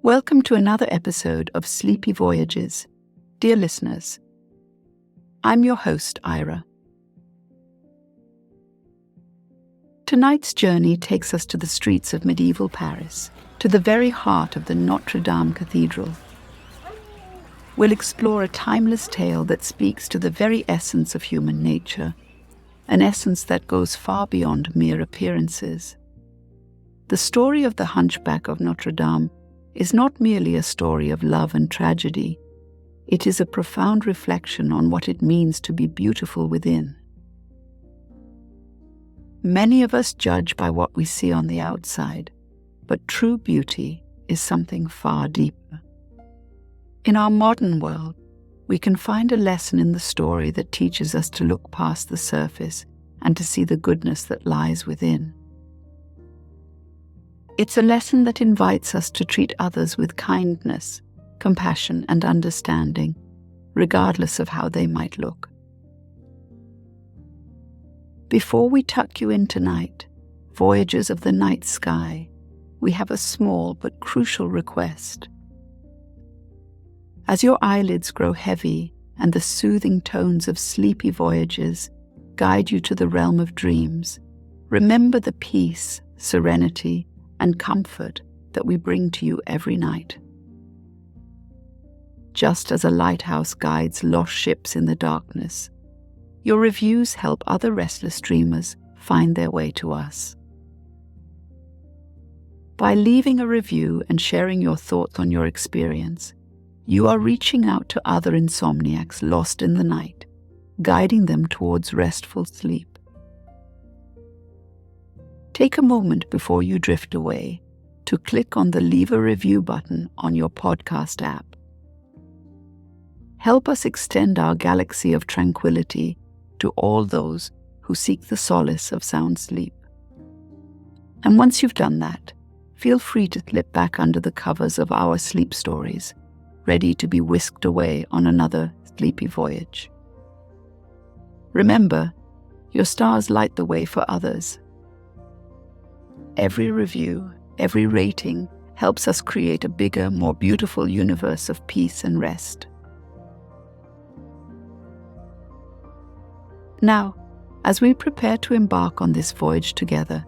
Welcome to another episode of Sleepy Voyages. Dear listeners, I'm your host, Ira. Tonight's journey takes us to the streets of medieval Paris, to the very heart of the Notre Dame Cathedral. We'll explore a timeless tale that speaks to the very essence of human nature, an essence that goes far beyond mere appearances. The story of the Hunchback of Notre Dame is not merely a story of love and tragedy. It is a profound reflection on what it means to be beautiful within. Many of us judge by what we see on the outside, but true beauty is something far deeper. In our modern world, we can find a lesson in the story that teaches us to look past the surface and to see the goodness that lies within. It's a lesson that invites us to treat others with kindness, compassion, and understanding, regardless of how they might look. Before we tuck you in tonight, voyagers of the night sky, we have a small but crucial request. As your eyelids grow heavy and the soothing tones of Sleepy Voyages guide you to the realm of dreams, remember the peace, serenity, and comfort that we bring to you every night. Just as a lighthouse guides lost ships in the darkness, your reviews help other restless dreamers find their way to us. By leaving a review and sharing your thoughts on your experience, you are reaching out to other insomniacs lost in the night, guiding them towards restful sleep. Take a moment before you drift away to click on the Leave a Review button on your podcast app. Help us extend our galaxy of tranquility to all those who seek the solace of sound sleep. And once you've done that, feel free to slip back under the covers of our sleep stories, ready to be whisked away on another sleepy voyage. Remember, your stars light the way for others. Every review, every rating helps us create a bigger, more beautiful universe of peace and rest. Now, as we prepare to embark on this voyage together,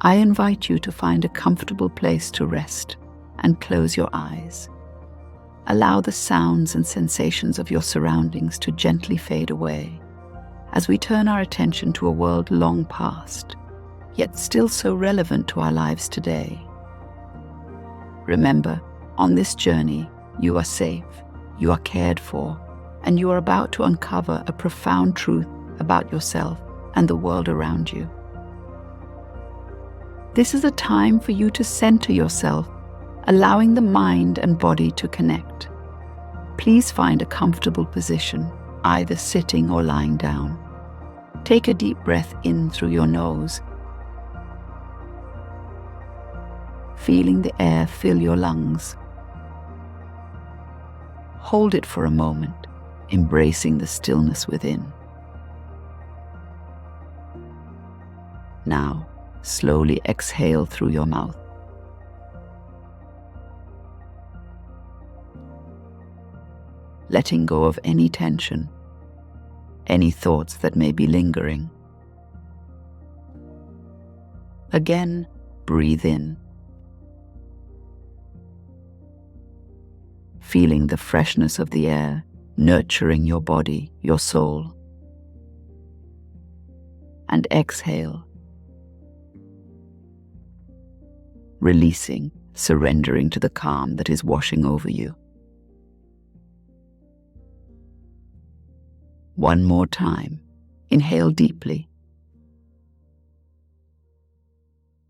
I invite you to find a comfortable place to rest and close your eyes. Allow the sounds and sensations of your surroundings to gently fade away as we turn our attention to a world long past, yet still so relevant to our lives today. Remember, on this journey, you are safe, you are cared for, and you are about to uncover a profound truth about yourself and the world around you. This is a time for you to center yourself, allowing the mind and body to connect. Please find a comfortable position, either sitting or lying down. Take a deep breath in through your nose, feeling the air fill your lungs. Hold it for a moment, embracing the stillness within. Now, slowly exhale through your mouth. Letting go of any tension, any thoughts that may be lingering. Again, breathe in, feeling the freshness of the air nurturing your body, your soul. And exhale, releasing, surrendering to the calm that is washing over you. One more time, inhale deeply,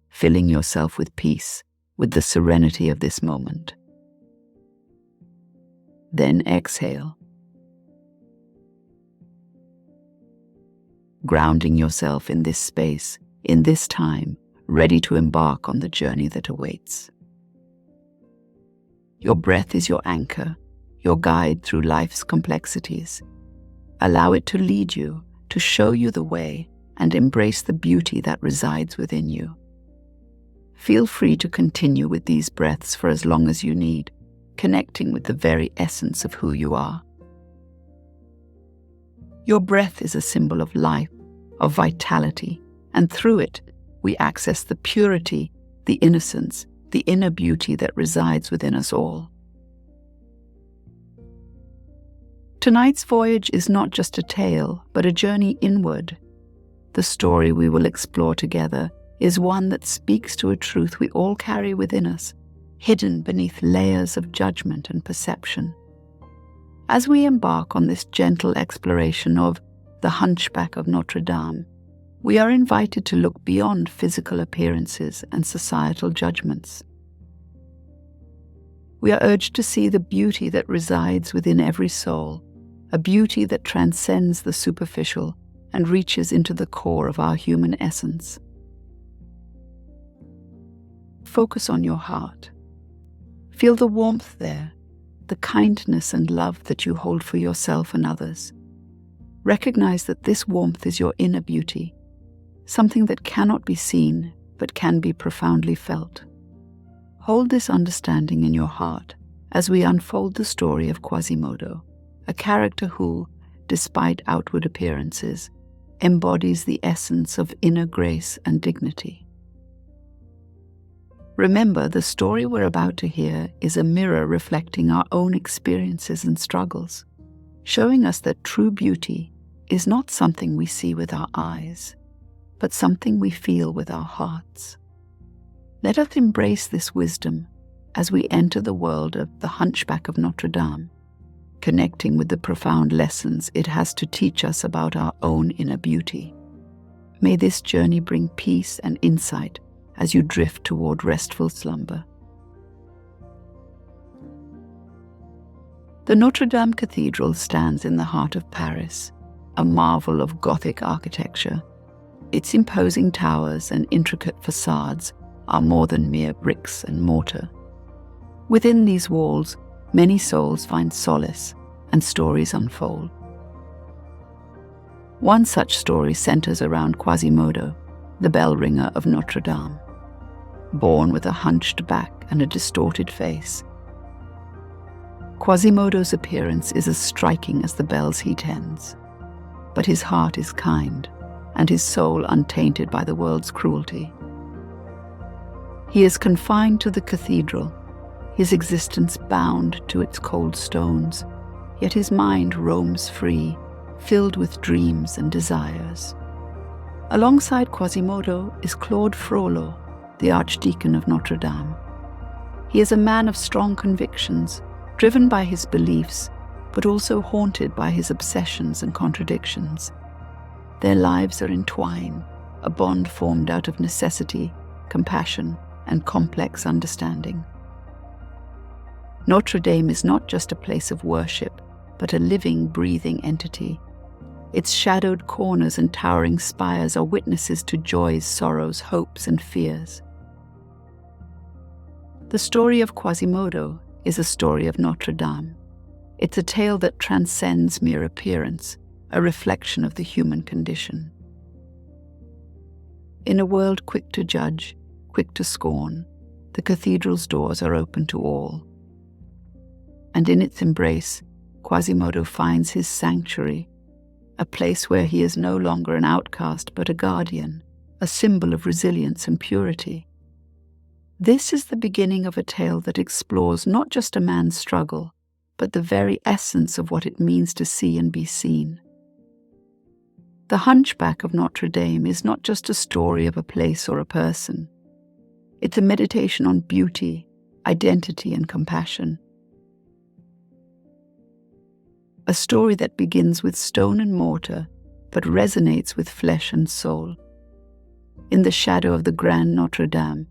filling yourself with peace, with the serenity of this moment. Then exhale, grounding yourself in this space, in this time, ready to embark on the journey that awaits. Your breath is your anchor, your guide through life's complexities. Allow it to lead you, to show you the way, and embrace the beauty that resides within you. Feel free to continue with these breaths for as long as you need, connecting with the very essence of who you are. Your breath is a symbol of life, of vitality, and through it, we access the purity, the innocence, the inner beauty that resides within us all. Tonight's voyage is not just a tale, but a journey inward. The story we will explore together is one that speaks to a truth we all carry within us, hidden beneath layers of judgment and perception. As we embark on this gentle exploration of the Hunchback of Notre Dame, we are invited to look beyond physical appearances and societal judgments. We are urged to see the beauty that resides within every soul, a beauty that transcends the superficial and reaches into the core of our human essence. Focus on your heart. Feel the warmth there, the kindness and love that you hold for yourself and others. Recognize that this warmth is your inner beauty, something that cannot be seen but can be profoundly felt. Hold this understanding in your heart as we unfold the story of Quasimodo, a character who, despite outward appearances, embodies the essence of inner grace and dignity. Remember, the story we're about to hear is a mirror reflecting our own experiences and struggles, showing us that true beauty is not something we see with our eyes, but something we feel with our hearts. Let us embrace this wisdom as we enter the world of the Hunchback of Notre Dame, connecting with the profound lessons it has to teach us about our own inner beauty. May this journey bring peace and insight as you drift toward restful slumber. The Notre Dame Cathedral stands in the heart of Paris, a marvel of Gothic architecture. Its imposing towers and intricate facades are more than mere bricks and mortar. Within these walls, many souls find solace and stories unfold. One such story centers around Quasimodo, the bell ringer of Notre Dame. Born with a hunched back and a distorted face, Quasimodo's appearance is as striking as the bells he tends, but his heart is kind and his soul untainted by the world's cruelty. He is confined to the cathedral, his existence bound to its cold stones, yet his mind roams free, filled with dreams and desires. Alongside Quasimodo is Frollo, the Archdeacon of Notre Dame. He is a man of strong convictions, driven by his beliefs, but also haunted by his obsessions and contradictions. Their lives are entwined, a bond formed out of necessity, compassion, and complex understanding. Notre Dame is not just a place of worship, but a living, breathing entity. Its shadowed corners and towering spires are witnesses to joys, sorrows, hopes, and fears. The story of Quasimodo is a story of Notre Dame. It's a tale that transcends mere appearance, a reflection of the human condition. In a world quick to judge, quick to scorn, the cathedral's doors are open to all. And in its embrace, Quasimodo finds his sanctuary, a place where he is no longer an outcast but a guardian, a symbol of resilience and purity. This is the beginning of a tale that explores not just a man's struggle, but the very essence of what it means to see and be seen. The Hunchback of Notre Dame is not just a story of a place or a person. It's a meditation on beauty, identity, and compassion. A story that begins with stone and mortar, but resonates with flesh and soul. In the shadow of the grand Notre Dame,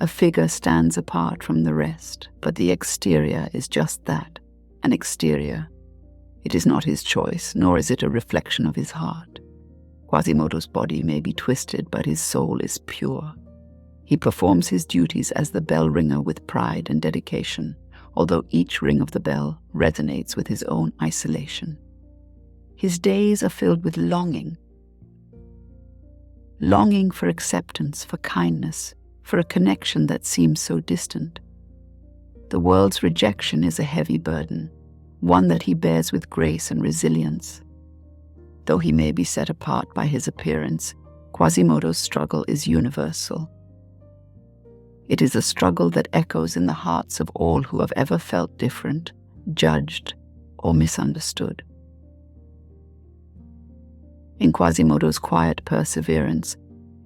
a figure stands apart from the rest, but the exterior is just that, an exterior. It is not his choice, nor is it a reflection of his heart. Quasimodo's body may be twisted, but his soul is pure. He performs his duties as the bell ringer with pride and dedication, although each ring of the bell resonates with his own isolation. His days are filled with longing for acceptance, for kindness, for a connection that seems so distant. The world's rejection is a heavy burden, one that he bears with grace and resilience. Though he may be set apart by his appearance, Quasimodo's struggle is universal. It is a struggle that echoes in the hearts of all who have ever felt different, judged, or misunderstood. In Quasimodo's quiet perseverance,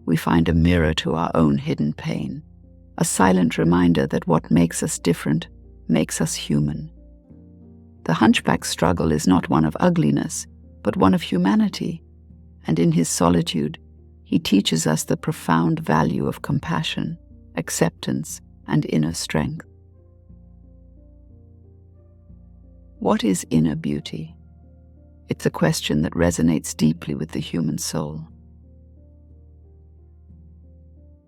we find a mirror to our own hidden pain, a silent reminder that what makes us different makes us human. The hunchback's struggle is not one of ugliness, but one of humanity, and in his solitude, he teaches us the profound value of compassion, acceptance, and inner strength. What is inner beauty? It's a question that resonates deeply with the human soul.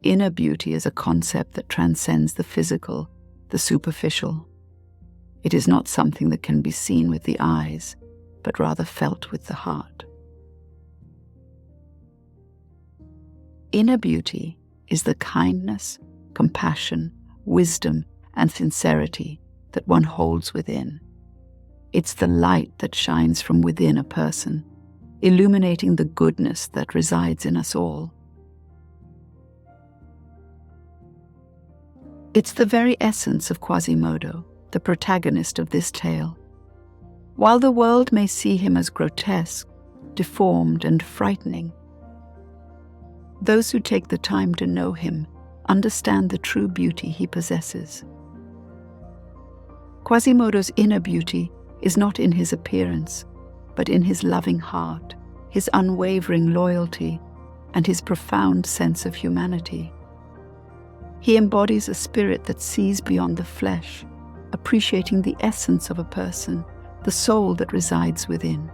Inner beauty is a concept that transcends the physical, the superficial. It is not something that can be seen with the eyes, but rather felt with the heart. Inner beauty is the kindness, compassion, wisdom, and sincerity that one holds within. It's the light that shines from within a person, illuminating the goodness that resides in us all. It's the very essence of Quasimodo, the protagonist of this tale. While the world may see him as grotesque, deformed, and frightening, those who take the time to know him understand the true beauty he possesses. Quasimodo's inner beauty is not in his appearance, but in his loving heart, his unwavering loyalty, and his profound sense of humanity. He embodies a spirit that sees beyond the flesh, appreciating the essence of a person, the soul that resides within.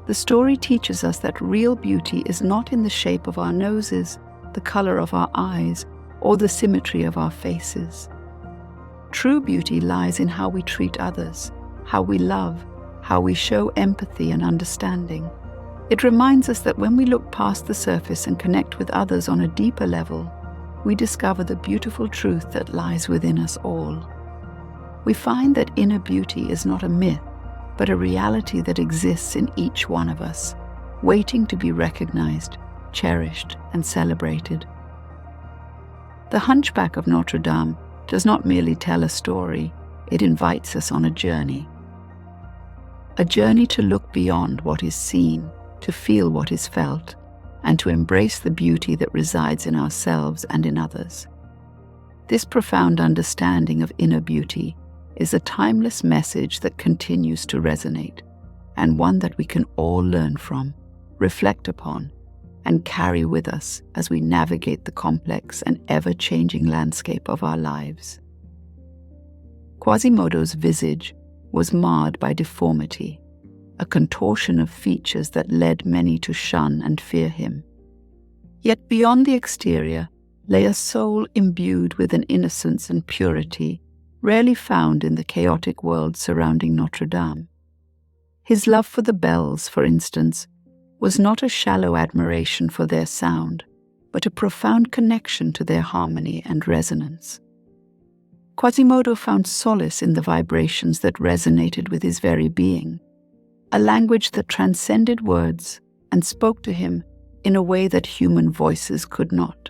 The story teaches us that real beauty is not in the shape of our noses, the color of our eyes, or the symmetry of our faces. True beauty lies in how we treat others, how we love, how we show empathy and understanding. It reminds us that when we look past the surface and connect with others on a deeper level, we discover the beautiful truth that lies within us all. We find that inner beauty is not a myth, but a reality that exists in each one of us, waiting to be recognized, cherished, and celebrated. The Hunchback of Notre Dame does not merely tell a story, it invites us on a journey. A journey to look beyond what is seen, to feel what is felt, and to embrace the beauty that resides in ourselves and in others. This profound understanding of inner beauty is a timeless message that continues to resonate, and one that we can all learn from, reflect upon, and carry with us as we navigate the complex and ever-changing landscape of our lives. Quasimodo's visage was marred by deformity, a contortion of features that led many to shun and fear him. Yet beyond the exterior lay a soul imbued with an innocence and purity rarely found in the chaotic world surrounding Notre Dame. His love for the bells, for instance, was not a shallow admiration for their sound, but a profound connection to their harmony and resonance. Quasimodo found solace in the vibrations that resonated with his very being, a language that transcended words and spoke to him in a way that human voices could not.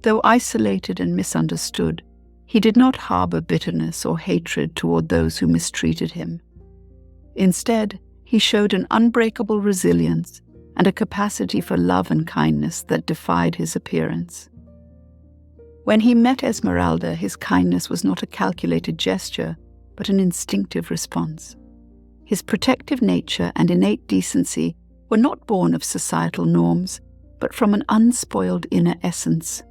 Though isolated and misunderstood, he did not harbor bitterness or hatred toward those who mistreated him. Instead, he showed an unbreakable resilience and a capacity for love and kindness that defied his appearance. When he met Esmeralda, his kindness was not a calculated gesture, but an instinctive response. His protective nature and innate decency were not born of societal norms, but from an unspoiled inner essence.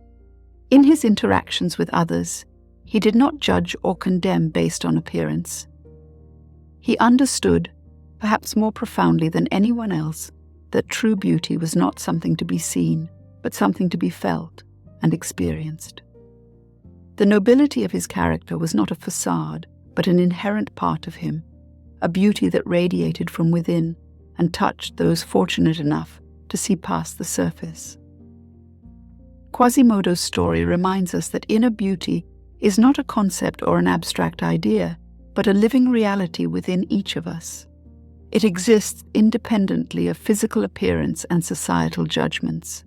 In his interactions with others, he did not judge or condemn based on appearance. He understood, perhaps more profoundly than anyone else, that true beauty was not something to be seen, but something to be felt and experienced. The nobility of his character was not a facade, but an inherent part of him, a beauty that radiated from within and touched those fortunate enough to see past the surface. Quasimodo's story reminds us that inner beauty is not a concept or an abstract idea, but a living reality within each of us. It exists independently of physical appearance and societal judgments.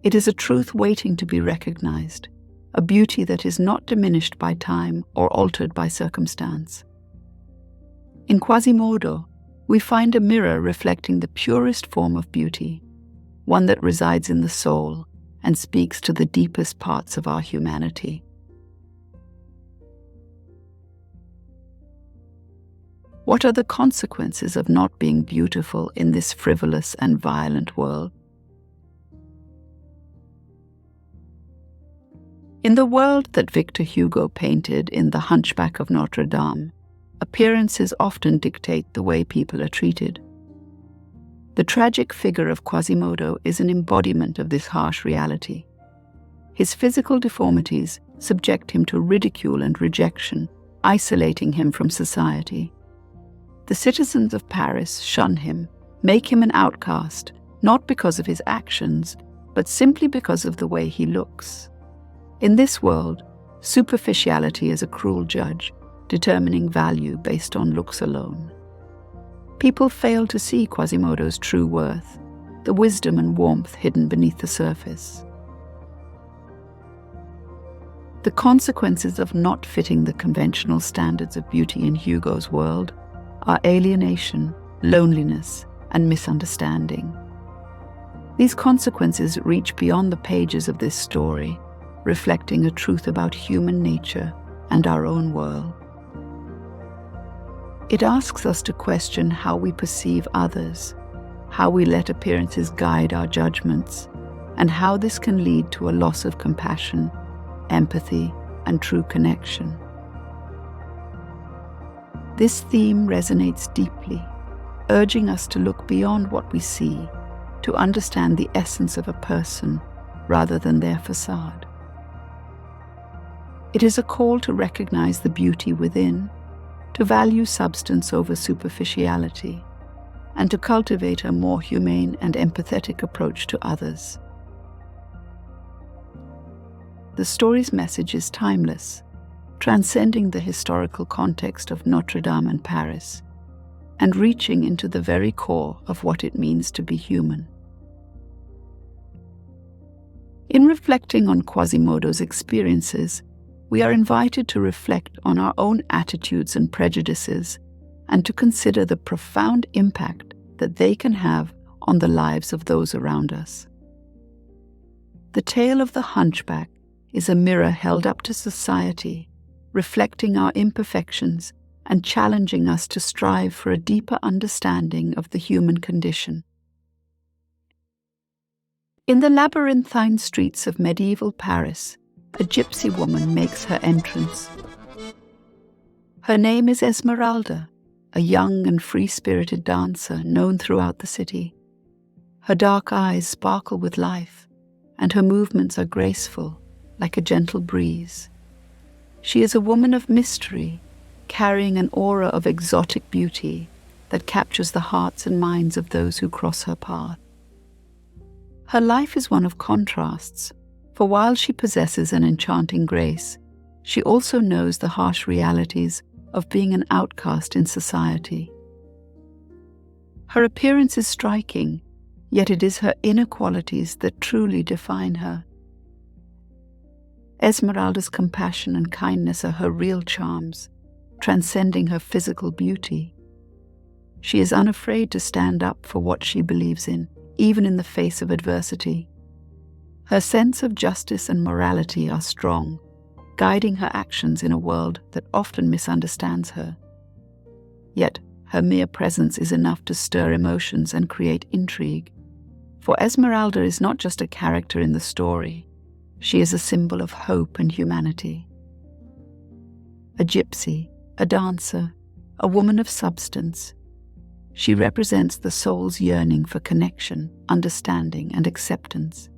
It is a truth waiting to be recognized, a beauty that is not diminished by time or altered by circumstance. In Quasimodo, we find a mirror reflecting the purest form of beauty, one that resides in the soul and speaks to the deepest parts of our humanity. What are the consequences of not being beautiful in this frivolous and violent world? In the world that Victor Hugo painted in The Hunchback of Notre Dame, appearances often dictate the way people are treated. The tragic figure of Quasimodo is an embodiment of this harsh reality. His physical deformities subject him to ridicule and rejection, isolating him from society. The citizens of Paris shun him, make him an outcast, not because of his actions, but simply because of the way he looks. In this world, superficiality is a cruel judge, determining value based on looks alone. People fail to see Quasimodo's true worth, the wisdom and warmth hidden beneath the surface. The consequences of not fitting the conventional standards of beauty in Hugo's world are alienation, loneliness, and misunderstanding. These consequences reach beyond the pages of this story, reflecting a truth about human nature and our own world. It asks us to question how we perceive others, how we let appearances guide our judgments, and how this can lead to a loss of compassion, empathy, and true connection. This theme resonates deeply, urging us to look beyond what we see, to understand the essence of a person rather than their facade. It is a call to recognize the beauty within, to value substance over superficiality, and to cultivate a more humane and empathetic approach to others. The story's message is timeless, transcending the historical context of Notre Dame and Paris, and reaching into the very core of what it means to be human. In reflecting on Quasimodo's experiences, we are invited to reflect on our own attitudes and prejudices, and to consider the profound impact that they can have on the lives of those around us. The tale of the hunchback is a mirror held up to society, reflecting our imperfections and challenging us to strive for a deeper understanding of the human condition. In the labyrinthine streets of medieval Paris, a gypsy woman makes her entrance. Her name is Esmeralda, a young and free-spirited dancer known throughout the city. Her dark eyes sparkle with life, and her movements are graceful, like a gentle breeze. She is a woman of mystery, carrying an aura of exotic beauty that captures the hearts and minds of those who cross her path. Her life is one of contrasts, for while she possesses an enchanting grace, she also knows the harsh realities of being an outcast in society. Her appearance is striking, yet it is her inner qualities that truly define her. Esmeralda's compassion and kindness are her real charms, transcending her physical beauty. She is unafraid to stand up for what she believes in, even in the face of adversity. Her sense of justice and morality are strong, guiding her actions in a world that often misunderstands her. Yet, her mere presence is enough to stir emotions and create intrigue. For Esmeralda is not just a character in the story, she is a symbol of hope and humanity. A gypsy, a dancer, a woman of substance, she represents the soul's yearning for connection, understanding, and acceptance.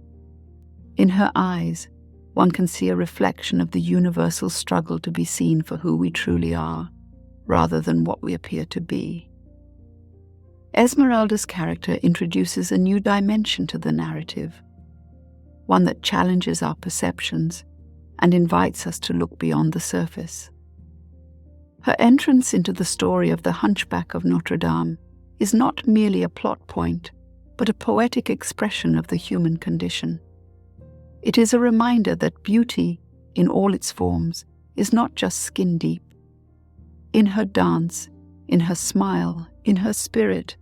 In her eyes, one can see a reflection of the universal struggle to be seen for who we truly are, rather than what we appear to be. Esmeralda's character introduces a new dimension to the narrative. one that challenges our perceptions and invites us to look beyond the surface. Her entrance into the story of the Hunchback of Notre Dame is not merely a plot point, but a poetic expression of the human condition. It is a reminder that beauty, in all its forms, is not just skin deep. In her dance, in her smile, in her spirit,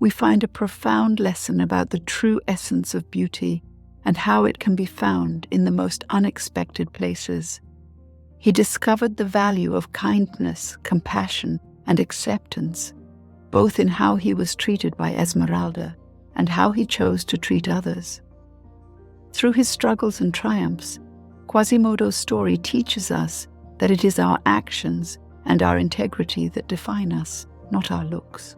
we find a profound lesson about the true essence of beauty and how it can be found in the most unexpected places. He discovered the value of kindness, compassion, and acceptance, both in how he was treated by Esmeralda and how he chose to treat others. Through his struggles and triumphs, Quasimodo's story teaches us that it is our actions and our integrity that define us, not our looks.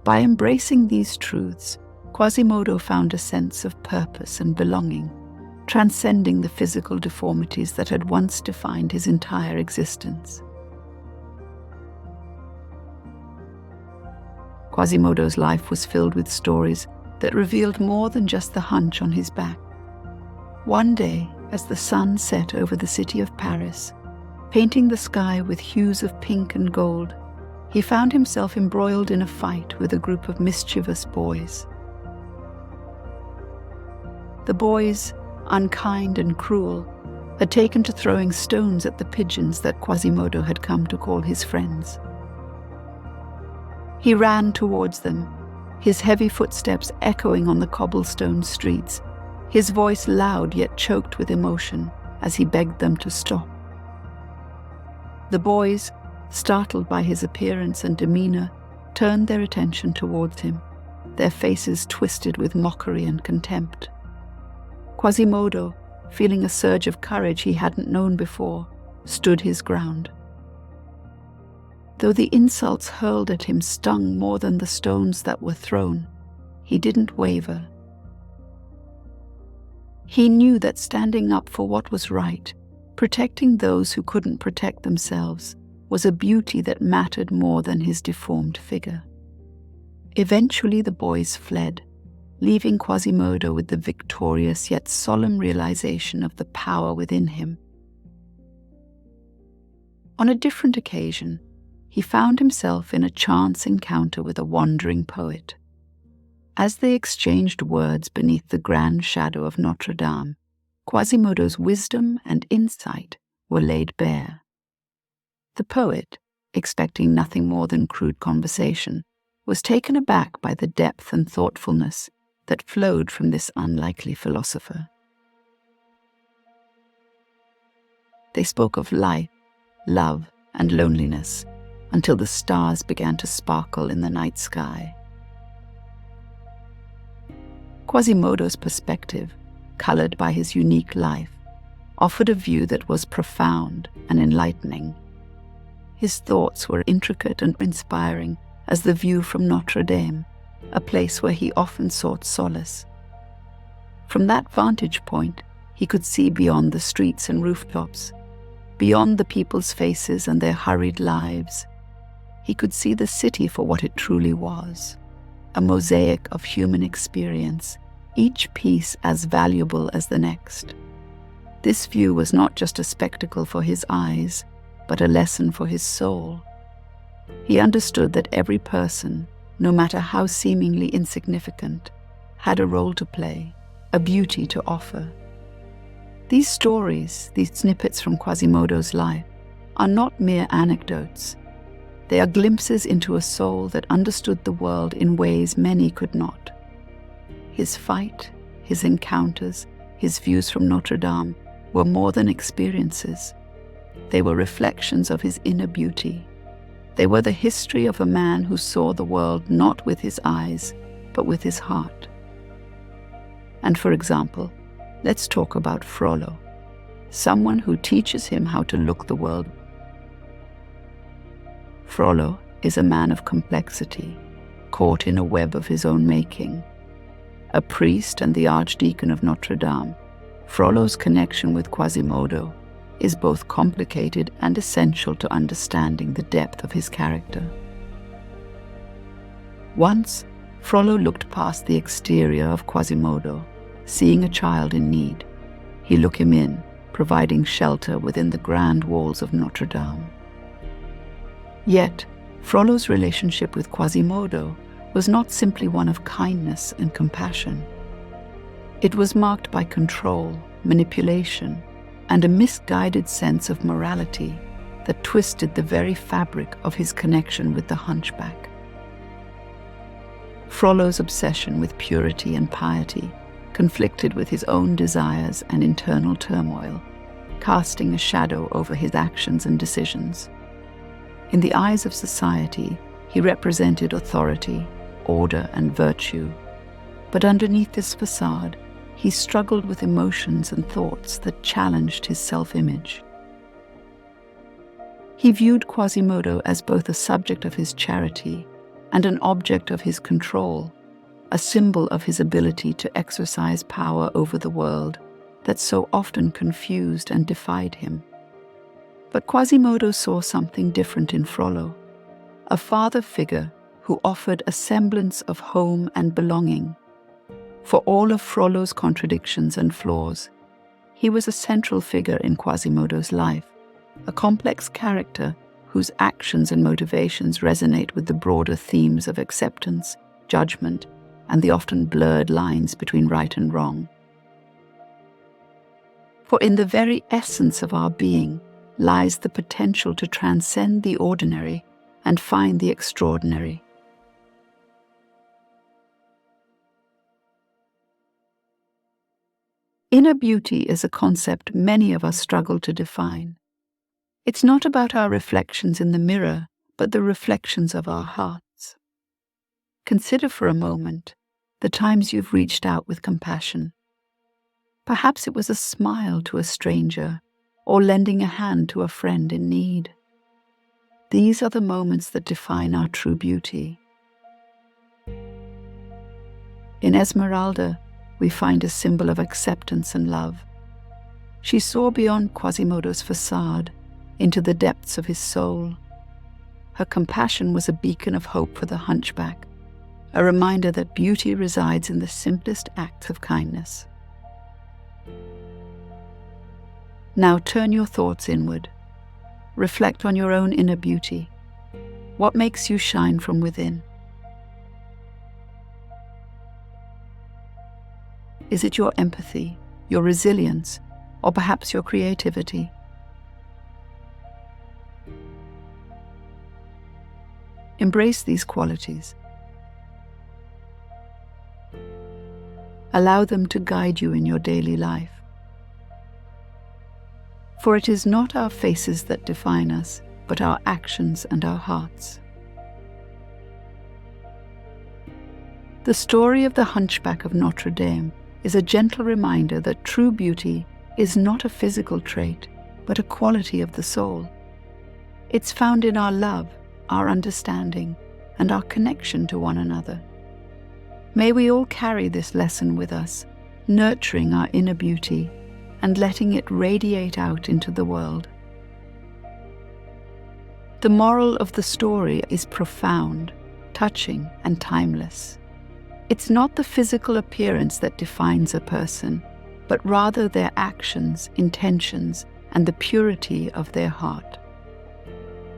By embracing these truths, Quasimodo found a sense of purpose and belonging, transcending the physical deformities that had once defined his entire existence. Quasimodo's life was filled with stories that revealed more than just the hunch on his back. One day, as the sun set over the city of Paris, painting the sky with hues of pink and gold, he found himself embroiled in a fight with a group of mischievous boys. The boys, unkind and cruel, had taken to throwing stones at the pigeons that Quasimodo had come to call his friends. He ran towards them, his heavy footsteps echoing on the cobblestone streets, his voice loud yet choked with emotion as he begged them to stop. The boys, startled by his appearance and demeanor, turned their attention towards him, their faces twisted with mockery and contempt. Quasimodo, feeling a surge of courage he hadn't known before, stood his ground. Though the insults hurled at him stung more than the stones that were thrown, he didn't waver. He knew that standing up for what was right, protecting those who couldn't protect themselves, was a beauty that mattered more than his deformed figure. Eventually the boys fled, leaving Quasimodo with the victorious yet solemn realization of the power within him. On a different occasion, he found himself in a chance encounter with a wandering poet. As they exchanged words beneath the grand shadow of Notre Dame, Quasimodo's wisdom and insight were laid bare. The poet, expecting nothing more than crude conversation, was taken aback by the depth and thoughtfulness that flowed from this unlikely philosopher. They spoke of life, love, and loneliness until the stars began to sparkle in the night sky. Quasimodo's perspective, colored by his unique life, offered a view that was profound and enlightening. His thoughts were intricate and inspiring as the view from Notre Dame, a place where he often sought solace. From that vantage point, he could see beyond the streets and rooftops, beyond the people's faces and their hurried lives. He could see the city for what it truly was, a mosaic of human experience, each piece as valuable as the next. This view was not just a spectacle for his eyes, but a lesson for his soul. He understood that every person, no matter how seemingly insignificant, had a role to play, a beauty to offer. These stories, these snippets from Quasimodo's life, are not mere anecdotes. They are glimpses into a soul that understood the world in ways many could not. His fight, his encounters, his views from Notre Dame were more than experiences. They were reflections of his inner beauty. They were the history of a man who saw the world not with his eyes, but with his heart. And for example, let's talk about Frollo, someone who teaches him how to look the world. Frollo is a man of complexity, caught in a web of his own making. A priest and the Archdeacon of Notre Dame, Frollo's connection with Quasimodo is both complicated and essential to understanding the depth of his character. Once, Frollo looked past the exterior of Quasimodo, seeing a child in need. He looked him in, providing shelter within the grand walls of Notre Dame. Yet, Frollo's relationship with Quasimodo was not simply one of kindness and compassion. It was marked by control, manipulation, and a misguided sense of morality that twisted the very fabric of his connection with the hunchback. Frollo's obsession with purity and piety conflicted with his own desires and internal turmoil, casting a shadow over his actions and decisions. In the eyes of society, he represented authority, order, and virtue, but underneath this facade, he struggled with emotions and thoughts that challenged his self-image. He viewed Quasimodo as both a subject of his charity and an object of his control, a symbol of his ability to exercise power over the world that so often confused and defied him. But Quasimodo saw something different in Frollo, a father figure who offered a semblance of home and belonging. For all of Frollo's contradictions and flaws, he was a central figure in Quasimodo's life, a complex character whose actions and motivations resonate with the broader themes of acceptance, judgment, and the often blurred lines between right and wrong. For in the very essence of our being lies the potential to transcend the ordinary and find the extraordinary. Inner beauty is a concept many of us struggle to define. It's not about our reflections in the mirror, but the reflections of our hearts. Consider for a moment the times you've reached out with compassion. Perhaps it was a smile to a stranger or lending a hand to a friend in need. These are the moments that define our true beauty. In Esmeralda, we find a symbol of acceptance and love. She saw beyond Quasimodo's facade into the depths of his soul. Her compassion was a beacon of hope for the hunchback, a reminder that beauty resides in the simplest acts of kindness. Now turn your thoughts inward. Reflect on your own inner beauty. What makes you shine from within? Is it your empathy, your resilience, or perhaps your creativity? Embrace these qualities. Allow them to guide you in your daily life. For it is not our faces that define us, but our actions and our hearts. The story of the Hunchback of Notre Dame is a gentle reminder that true beauty is not a physical trait, but a quality of the soul. It's found in our love, our understanding, and our connection to one another. May we all carry this lesson with us, nurturing our inner beauty and letting it radiate out into the world. The moral of the story is profound, touching, and timeless. It's not the physical appearance that defines a person, but rather their actions, intentions, and the purity of their heart.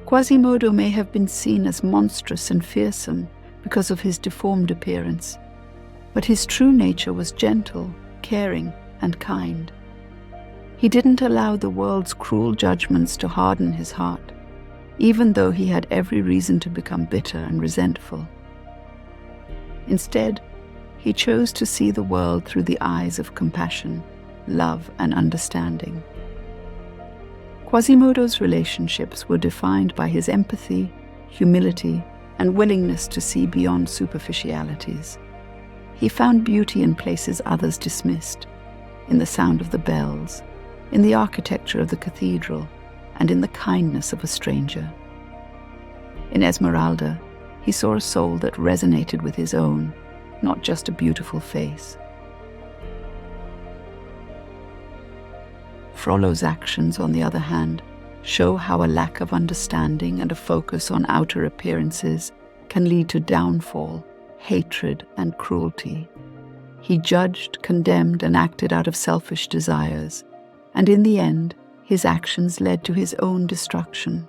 Quasimodo may have been seen as monstrous and fearsome because of his deformed appearance, but his true nature was gentle, caring, and kind. He didn't allow the world's cruel judgments to harden his heart, even though he had every reason to become bitter and resentful. Instead, he chose to see the world through the eyes of compassion, love, and understanding. Quasimodo's relationships were defined by his empathy, humility, and willingness to see beyond superficialities. He found beauty in places others dismissed, in the sound of the bells, in the architecture of the cathedral, and in the kindness of a stranger. In Esmeralda, he saw a soul that resonated with his own, not just a beautiful face. Frollo's actions, on the other hand, show how a lack of understanding and a focus on outer appearances can lead to downfall, hatred, and cruelty. He judged, condemned, and acted out of selfish desires, and in the end, his actions led to his own destruction.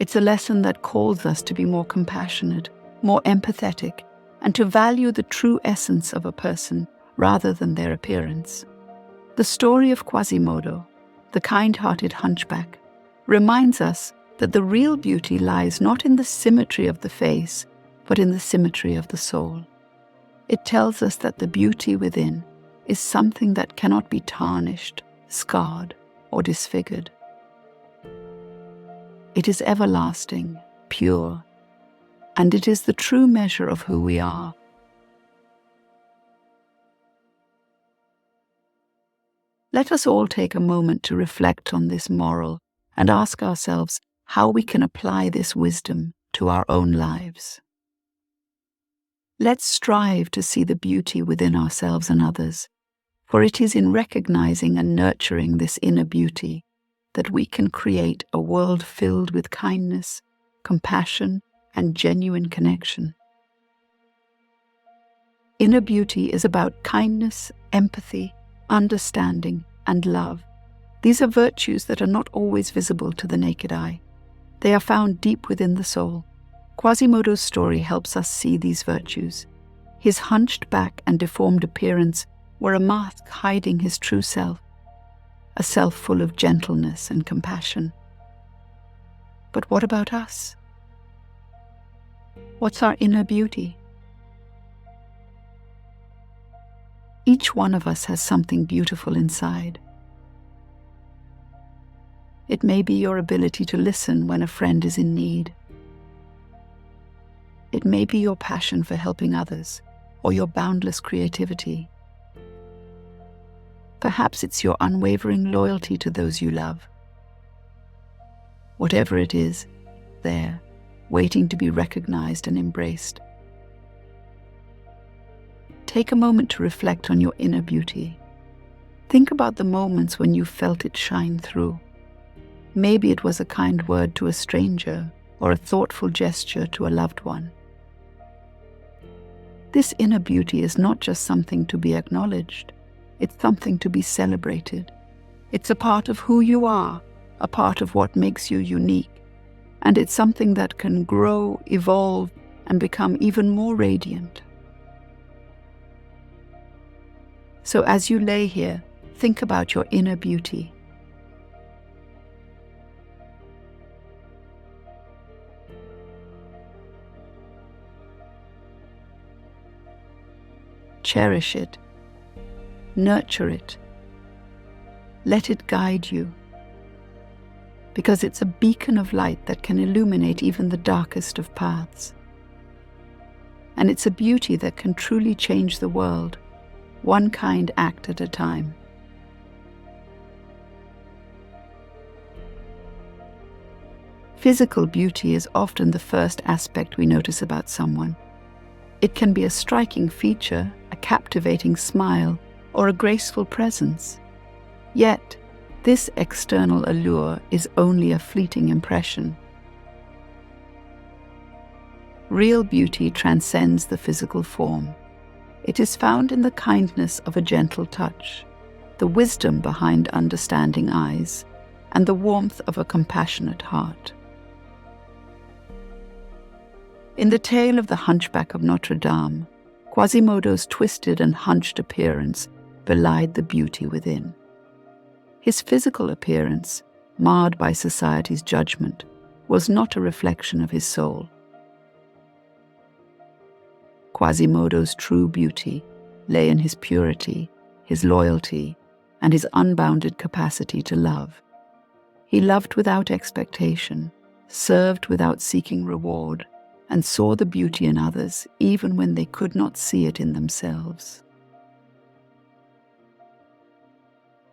It's a lesson that calls us to be more compassionate, more empathetic, and to value the true essence of a person rather than their appearance. The story of Quasimodo, the kind-hearted hunchback, reminds us that the real beauty lies not in the symmetry of the face, but in the symmetry of the soul. It tells us that the beauty within is something that cannot be tarnished, scarred, or disfigured. It is everlasting, pure, and it is the true measure of who we are. Let us all take a moment to reflect on this moral and ask ourselves how we can apply this wisdom to our own lives. Let's strive to see the beauty within ourselves and others, for it is in recognizing and nurturing this inner beauty that we can create a world filled with kindness, compassion, and genuine connection. Inner beauty is about kindness, empathy, understanding, and love. These are virtues that are not always visible to the naked eye. They are found deep within the soul. Quasimodo's story helps us see these virtues. His hunched back and deformed appearance were a mask hiding his true self, a self full of gentleness and compassion. But what about us? What's our inner beauty? Each one of us has something beautiful inside. It may be your ability to listen when a friend is in need. It may be your passion for helping others, or your boundless creativity. Perhaps it's your unwavering loyalty to those you love. Whatever it is, there, waiting to be recognized and embraced. Take a moment to reflect on your inner beauty. Think about the moments when you felt it shine through. Maybe it was a kind word to a stranger or a thoughtful gesture to a loved one. This inner beauty is not just something to be acknowledged. It's something to be celebrated. It's a part of who you are, a part of what makes you unique. And it's something that can grow, evolve, and become even more radiant. So as you lay here, think about your inner beauty. Cherish it. Nurture it. Let it guide you, because it's a beacon of light that can illuminate even the darkest of paths. And it's a beauty that can truly change the world, one kind act at a time. Physical beauty is often the first aspect we notice about someone. It can be a striking feature, a captivating smile, or a graceful presence. Yet, this external allure is only a fleeting impression. Real beauty transcends the physical form. It is found in the kindness of a gentle touch, the wisdom behind understanding eyes, and the warmth of a compassionate heart. In the tale of the Hunchback of Notre Dame, Quasimodo's twisted and hunched appearance belied the beauty within. His physical appearance, marred by society's judgment, was not a reflection of his soul. Quasimodo's true beauty lay in his purity, his loyalty, and his unbounded capacity to love. He loved without expectation, served without seeking reward, and saw the beauty in others even when they could not see it in themselves.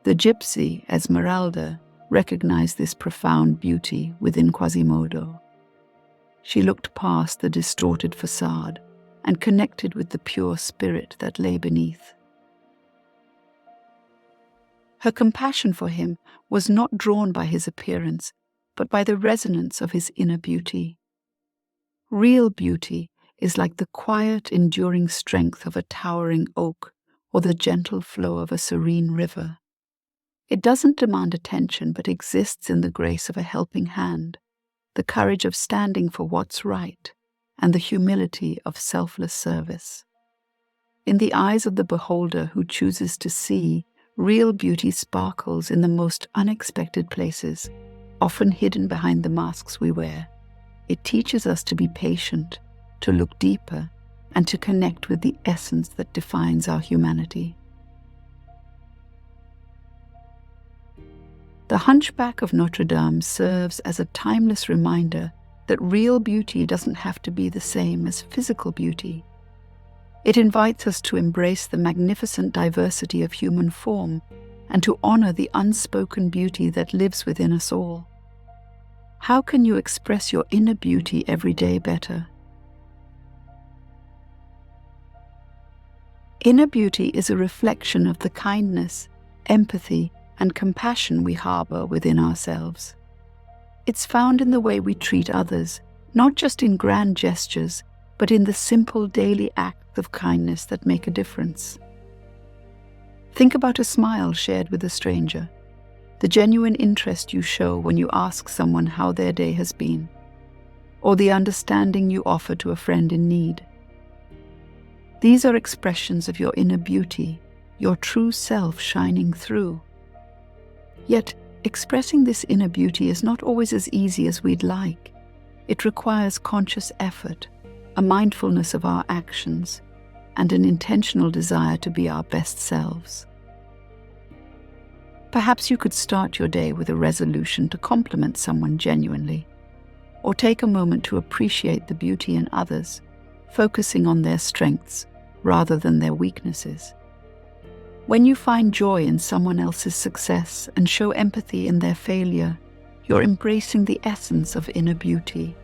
The gypsy, Esmeralda, recognized this profound beauty within Quasimodo. She looked past the distorted facade and connected with the pure spirit that lay beneath. Her compassion for him was not drawn by his appearance, but by the resonance of his inner beauty. Real beauty is like the quiet, enduring strength of a towering oak or the gentle flow of a serene river. It doesn't demand attention but exists in the grace of a helping hand, the courage of standing for what's right, and the humility of selfless service. In the eyes of the beholder who chooses to see, real beauty sparkles in the most unexpected places, often hidden behind the masks we wear. It teaches us to be patient, to look deeper, and to connect with the essence that defines our humanity. The Hunchback of Notre Dame serves as a timeless reminder that real beauty doesn't have to be the same as physical beauty. It invites us to embrace the magnificent diversity of human form and to honor the unspoken beauty that lives within us all. How can you express your inner beauty every day better? Inner beauty is a reflection of the kindness, empathy, and compassion we harbor within ourselves. It's found in the way we treat others, not just in grand gestures, but in the simple daily acts of kindness that make a difference. Think about a smile shared with a stranger, the genuine interest you show when you ask someone how their day has been, or the understanding you offer to a friend in need. These are expressions of your inner beauty, your true self shining through. Yet, expressing this inner beauty is not always as easy as we'd like. It requires conscious effort, a mindfulness of our actions, and an intentional desire to be our best selves. Perhaps you could start your day with a resolution to compliment someone genuinely, or take a moment to appreciate the beauty in others, focusing on their strengths rather than their weaknesses. When you find joy in someone else's success and show empathy in their failure, you're embracing the essence of inner beauty.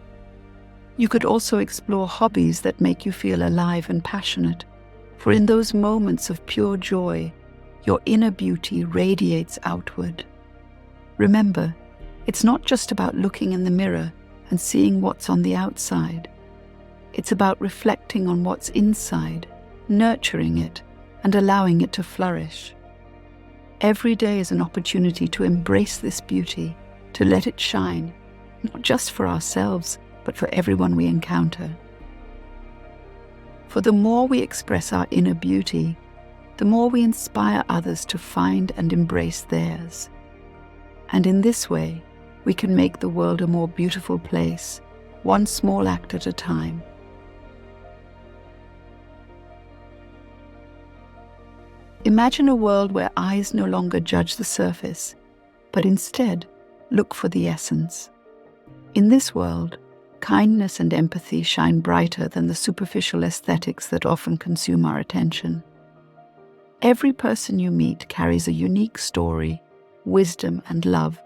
You could also explore hobbies that make you feel alive and passionate, for in those moments of pure joy, your inner beauty radiates outward. Remember, it's not just about looking in the mirror and seeing what's on the outside. It's about reflecting on what's inside, nurturing it, and allowing it to flourish. Every day is an opportunity to embrace this beauty, to let it shine, not just for ourselves, but for everyone we encounter. For the more we express our inner beauty, the more we inspire others to find and embrace theirs. And in this way, we can make the world a more beautiful place, one small act at a time. Imagine a world where eyes no longer judge the surface, but instead look for the essence. In this world, kindness and empathy shine brighter than the superficial aesthetics that often consume our attention. Every person you meet carries a unique story, wisdom, and love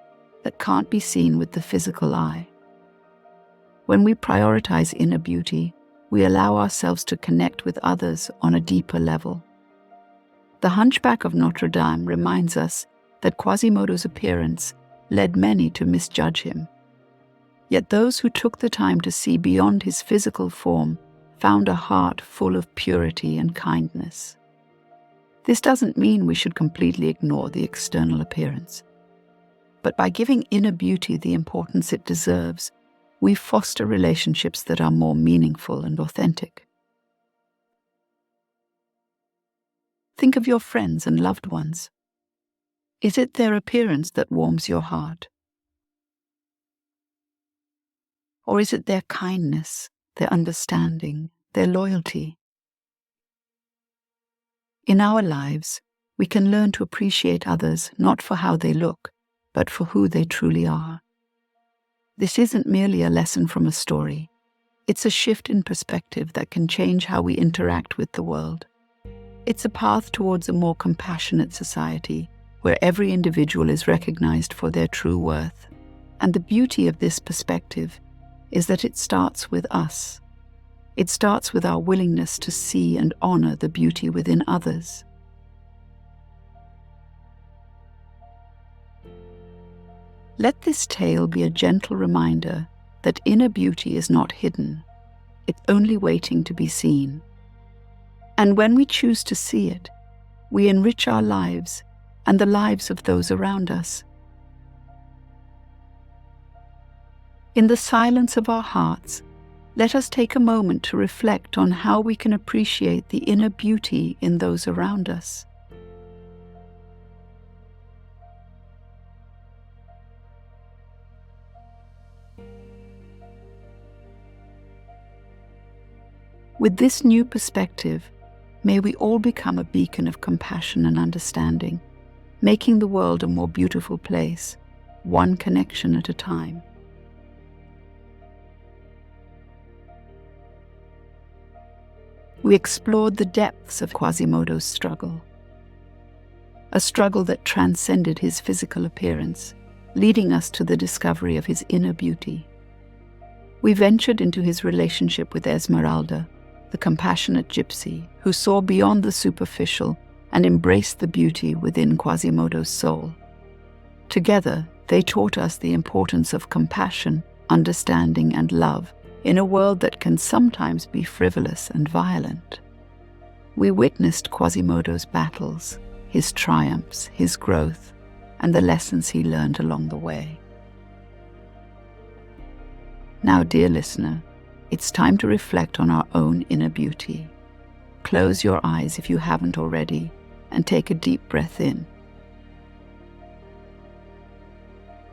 that can't be seen with the physical eye. When we prioritize inner beauty, we allow ourselves to connect with others on a deeper level. The Hunchback of Notre Dame reminds us that Quasimodo's appearance led many to misjudge him. Yet those who took the time to see beyond his physical form found a heart full of purity and kindness. This doesn't mean we should completely ignore the external appearance. But by giving inner beauty the importance it deserves, we foster relationships that are more meaningful and authentic. Think of your friends and loved ones. Is it their appearance that warms your heart? Or is it their kindness, their understanding, their loyalty? In our lives, we can learn to appreciate others not for how they look, but for who they truly are. This isn't merely a lesson from a story. It's a shift in perspective that can change how we interact with the world. It's a path towards a more compassionate society where every individual is recognized for their true worth. And the beauty of this perspective is that it starts with us. It starts with our willingness to see and honor the beauty within others. Let this tale be a gentle reminder that inner beauty is not hidden, It's only waiting to be seen. And when we choose to see it, we enrich our lives and the lives of those around us. In the silence of our hearts, let us take a moment to reflect on how we can appreciate the inner beauty in those around us. With this new perspective, may we all become a beacon of compassion and understanding, making the world a more beautiful place, one connection at a time. We explored the depths of Quasimodo's struggle, a struggle that transcended his physical appearance, leading us to the discovery of his inner beauty. We ventured into his relationship with Esmeralda, the compassionate gypsy who saw beyond the superficial and embraced the beauty within Quasimodo's soul. Together, they taught us the importance of compassion, understanding, and love in a world that can sometimes be frivolous and violent. We witnessed Quasimodo's battles, his triumphs, his growth, and the lessons he learned along the way. Now, dear listener, it's time to reflect on our own inner beauty. Close your eyes if you haven't already, and take a deep breath in.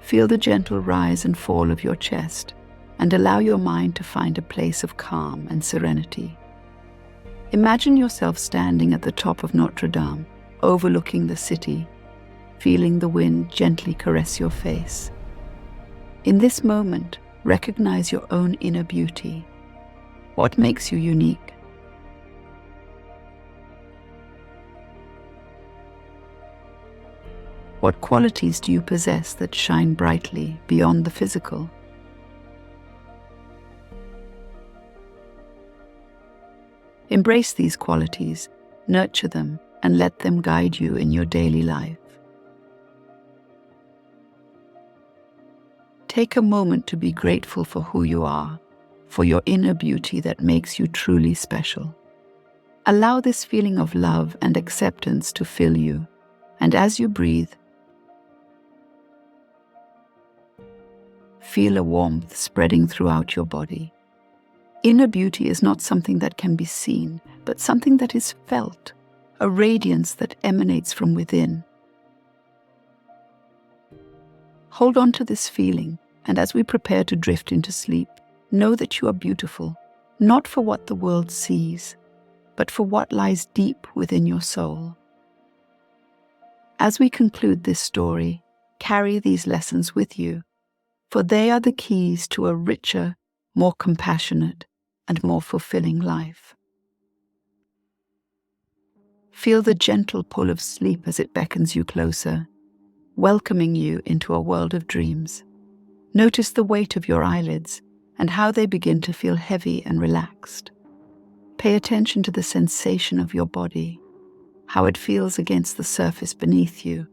Feel the gentle rise and fall of your chest, and allow your mind to find a place of calm and serenity. Imagine yourself standing at the top of Notre Dame, overlooking the city, feeling the wind gently caress your face. In this moment, recognize your own inner beauty. What makes you unique? What qualities do you possess that shine brightly beyond the physical? Embrace these qualities, nurture them, and let them guide you in your daily life. Take a moment to be grateful for who you are, for your inner beauty that makes you truly special. Allow this feeling of love and acceptance to fill you, and as you breathe, feel a warmth spreading throughout your body. Inner beauty is not something that can be seen, but something that is felt, a radiance that emanates from within. Hold on to this feeling, and as we prepare to drift into sleep, know that you are beautiful, not for what the world sees, but for what lies deep within your soul. As we conclude this story, carry these lessons with you, for they are the keys to a richer, more compassionate, and more fulfilling life. Feel the gentle pull of sleep as it beckons you closer, welcoming you into a world of dreams. Notice the weight of your eyelids and how they begin to feel heavy and relaxed. Pay attention to the sensation of your body, how it feels against the surface beneath you,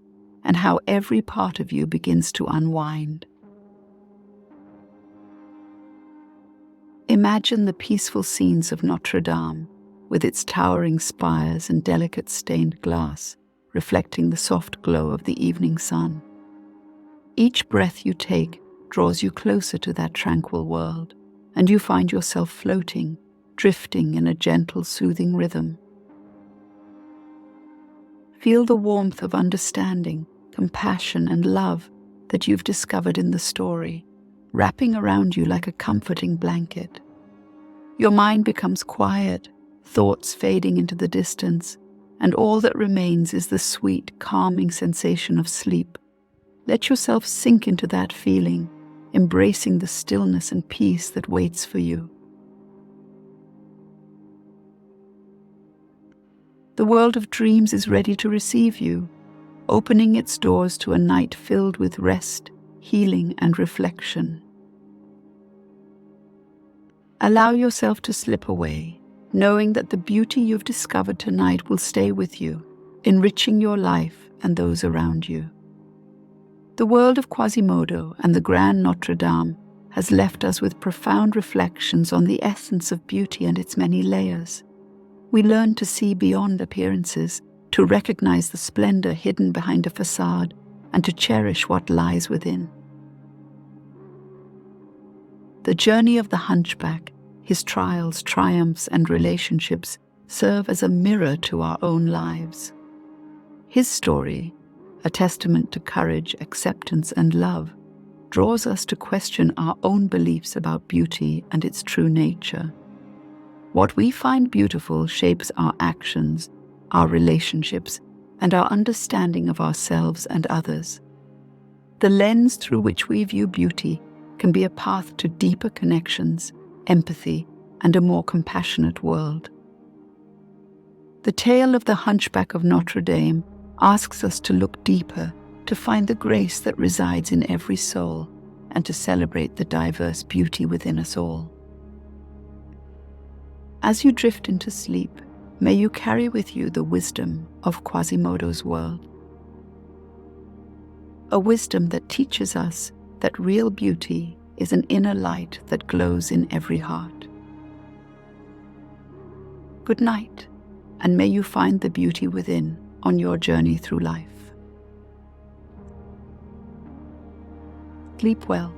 and how every part of you begins to unwind. Imagine the peaceful scenes of Notre Dame, with its towering spires and delicate stained glass, reflecting the soft glow of the evening sun. Each breath you take draws you closer to that tranquil world, and you find yourself floating, drifting in a gentle, soothing rhythm. Feel the warmth of understanding, compassion, and love that you've discovered in the story, wrapping around you like a comforting blanket. Your mind becomes quiet, thoughts fading into the distance, and all that remains is the sweet, calming sensation of sleep. Let yourself sink into that feeling, embracing the stillness and peace that waits for you. The world of dreams is ready to receive you, opening its doors to a night filled with rest, healing, and reflection. Allow yourself to slip away, knowing that the beauty you've discovered tonight will stay with you, enriching your life and those around you. The world of Quasimodo and the Grand Notre Dame has left us with profound reflections on the essence of beauty and its many layers. We learn to see beyond appearances, to recognize the splendor hidden behind a facade, and to cherish what lies within. The journey of the hunchback, his trials, triumphs, and relationships serve as a mirror to our own lives. His story, a testament to courage, acceptance, and love, draws us to question our own beliefs about beauty and its true nature. What we find beautiful shapes our actions, our relationships, and our understanding of ourselves and others. The lens through which we view beauty can be a path to deeper connections, empathy, and a more compassionate world. The tale of the Hunchback of Notre Dame asks us to look deeper, to find the grace that resides in every soul, and to celebrate the diverse beauty within us all. As you drift into sleep, may you carry with you the wisdom of Quasimodo's world. A wisdom that teaches us that real beauty is an inner light that glows in every heart. Good night, and may you find the beauty within on your journey through life. Sleep well.